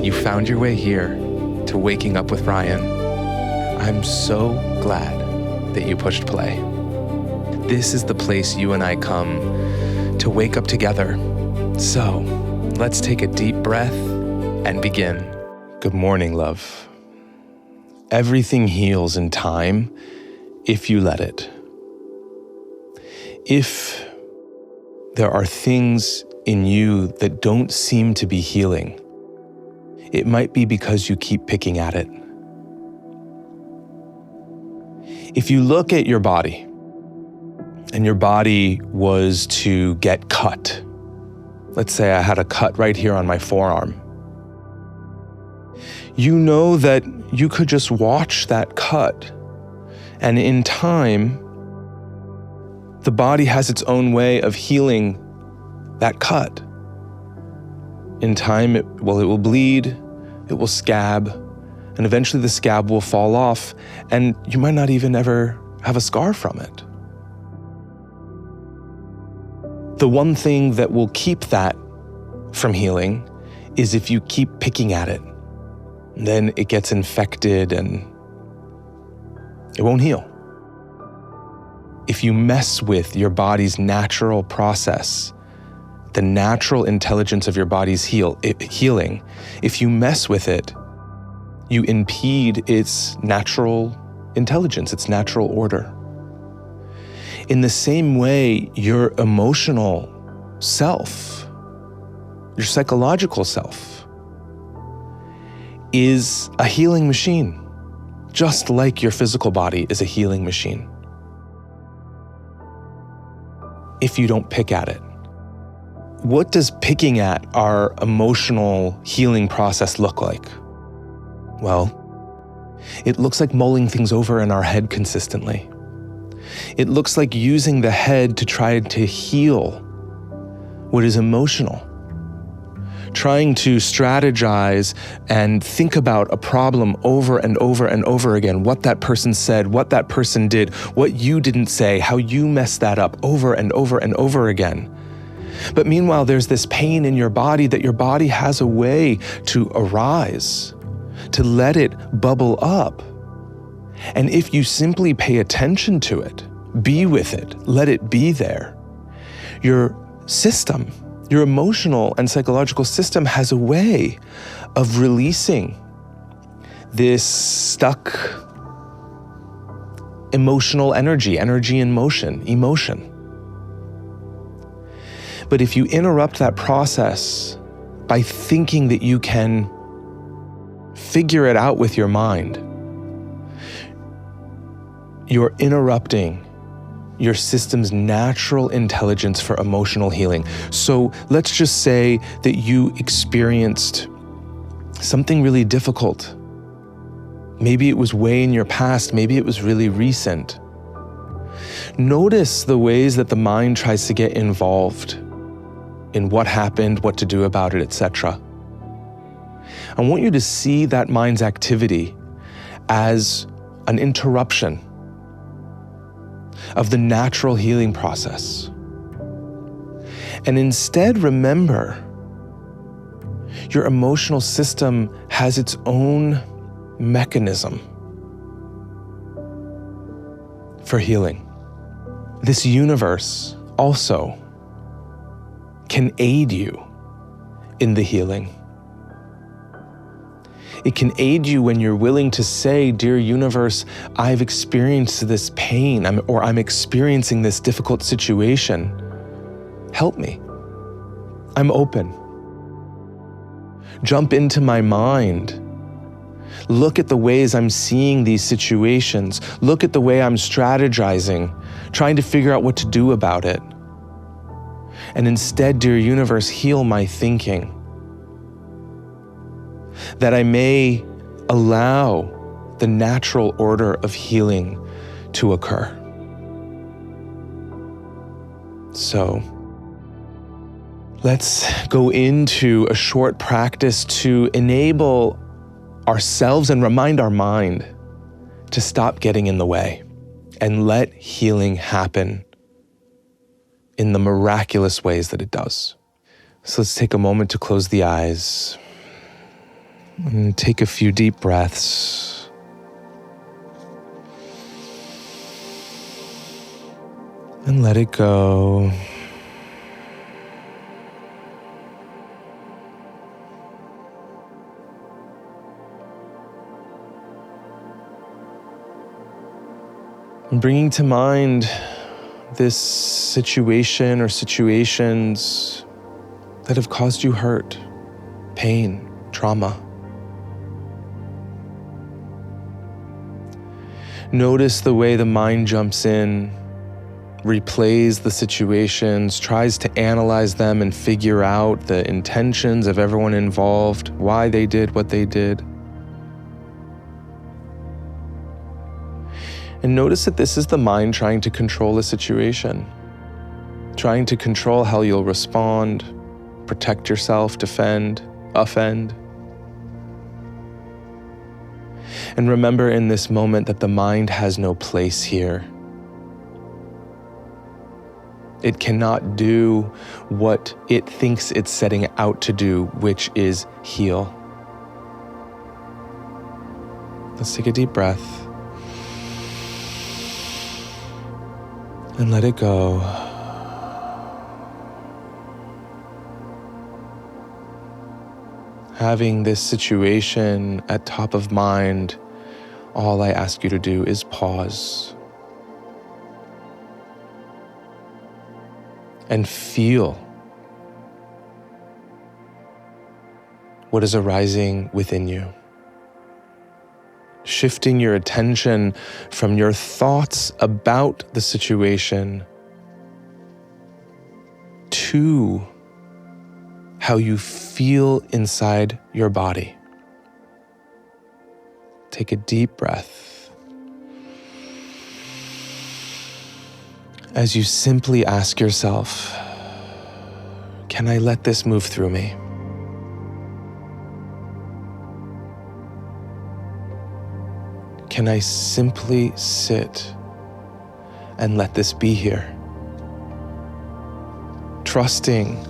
You found your way here to Waking Up with Ryan. I'm so glad that you pushed play. This is the place you and I come to wake up together. So let's take a deep breath and begin. Good morning, love. Everything heals in time if you let it. If there are things in you that don't seem to be healing, it might be because you keep picking at it. If you look at your body, and your body was to get cut, let's say I had a cut right here on my forearm, you know that you could just watch that cut, and in time, the body has its own way of healing that cut. In time, it will bleed, it will scab, and eventually the scab will fall off, and you might not even ever have a scar from it. The one thing that will keep that from healing is if you keep picking at it. Then it gets infected and it won't heal. If you mess with your body's natural process, the natural intelligence of your body's healing, if you mess with it, you impede its natural intelligence, its natural order. In the same way, your emotional self, your psychological self, is a healing machine, just like your physical body is a healing machine. If you don't pick at it. What does picking at our emotional healing process look like? Well, it looks like mulling things over in our head consistently. It looks like using the head to try to heal what is emotional. Trying to strategize and think about a problem over and over and over again. What that person said, what that person did, what you didn't say, how you messed that up over and over and over again. But meanwhile, there's this pain in your body that your body has a way to arise, to let it bubble up. And if you simply pay attention to it, be with it, let it be there, your system, your emotional and psychological system has a way of releasing this stuck emotional energy in motion, emotion. But if you interrupt that process by thinking that you can figure it out with your mind, you're interrupting your system's natural intelligence for emotional healing. So let's just say that you experienced something really difficult. Maybe it was way in your past, maybe it was really recent. Notice the ways that the mind tries to get involved in what happened, what to do about it, etc. I want you to see that mind's activity as an interruption of the natural healing process. And instead, remember, your emotional system has its own mechanism for healing. This universe also can aid you in the healing. It can aid you when you're willing to say, "Dear universe, I've experienced this pain, I'm experiencing this difficult situation. Help me. I'm open." Jump into my mind. Look at the ways I'm seeing these situations. Look at the way I'm strategizing, trying to figure out what to do about it. And instead, dear universe, heal my thinking, that I may allow the natural order of healing to occur. So, let's go into a short practice to enable ourselves and remind our mind to stop getting in the way and let healing happen in the miraculous ways that it does. So let's take a moment to close the eyes. And take a few deep breaths. And let it go. And bringing to mind this situation or situations that have caused you hurt, pain, trauma. Notice the way the mind jumps in, replays the situations, tries to analyze them and figure out the intentions of everyone involved, why they did what they did. And notice that this is the mind trying to control a situation, trying to control how you'll respond, protect yourself, defend, offend. And remember in this moment that the mind has no place here. It cannot do what it thinks it's setting out to do, which is heal. Let's take a deep breath. And let it go. Having this situation at top of mind, all I ask you to do is pause and feel what is arising within you. Shifting your attention from your thoughts about the situation to how you feel inside your body. Take a deep breath as you simply ask yourself, can I let this move through me? Can I simply sit and let this be here? Trusting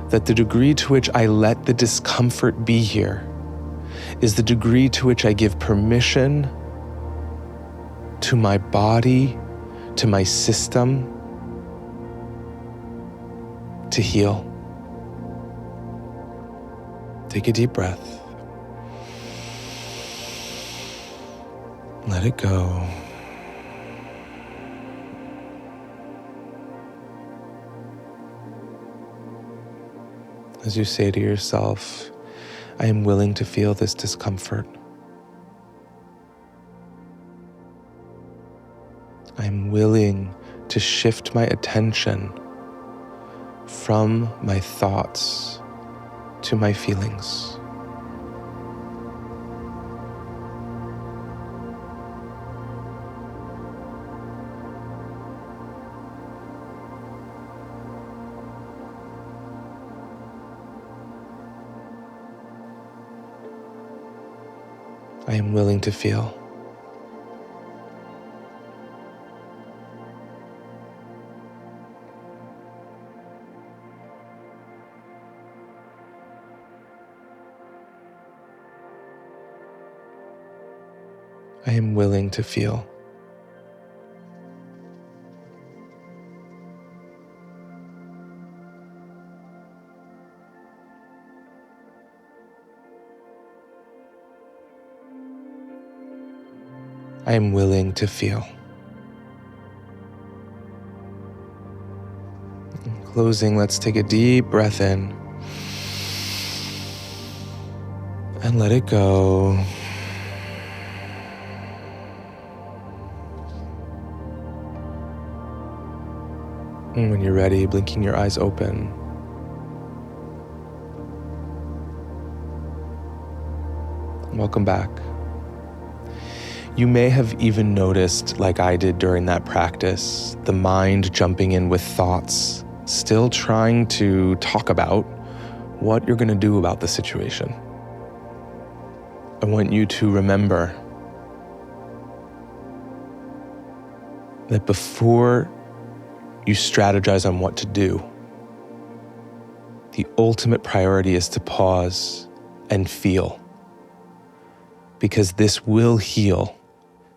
that the degree to which I let the discomfort be here is the degree to which I give permission to my body, to my system, to heal. Take a deep breath. Let it go. As you say to yourself, I am willing to feel this discomfort. I am willing to shift my attention from my thoughts to my feelings. I am willing to feel. I am willing to feel. I am willing to feel. In closing, let's take a deep breath in and let it go. And when you're ready, blinking your eyes open. Welcome back. You may have even noticed, like I did during that practice, the mind jumping in with thoughts, still trying to talk about what you're going to do about the situation. I want you to remember that before you strategize on what to do, the ultimate priority is to pause and feel. because this will heal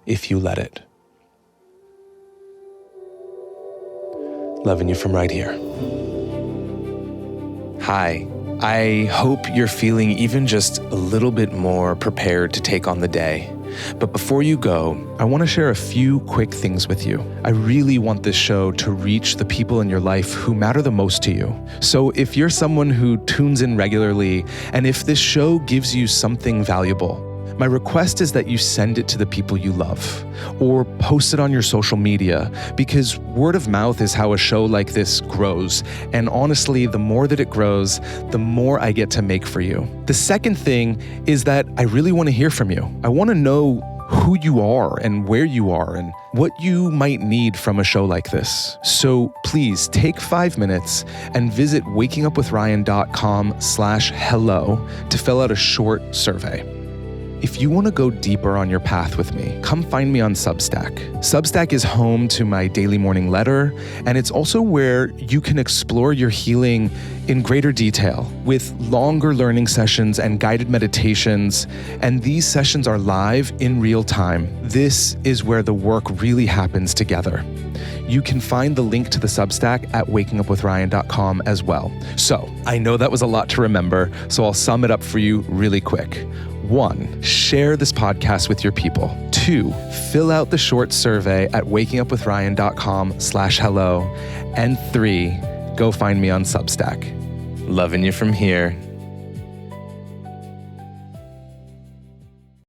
if you let it. Loving you from right here. Hi. I hope you're feeling even just a little bit more prepared to take on the day. But before you go, I want to share a few quick things with you. I really want this show to reach the people in your life who matter the most to you. So if you're someone who tunes in regularly, and if this show gives you something valuable, my request is that you send it to the people you love or post it on your social media, because word of mouth is how a show like this grows. And honestly, the more that it grows, the more I get to make for you. The second thing is that I really want to hear from you. I want to know who you are and where you are and what you might need from a show like this. So please take 5 minutes and visit wakingupwithryan.com/hello to fill out a short survey. If you want to go deeper on your path with me, come find me on Substack. Substack is home to my daily morning letter, and it's also where you can explore your healing in greater detail with longer learning sessions and guided meditations. And these sessions are live in real time. This is where the work really happens together. You can find the link to the Substack at wakingupwithryan.com as well. So I know that was a lot to remember, so I'll sum it up for you really quick. 1, share this podcast with your people. 2, fill out the short survey at wakingupwithryan.com/hello. And 3, go find me on Substack. Loving you from here.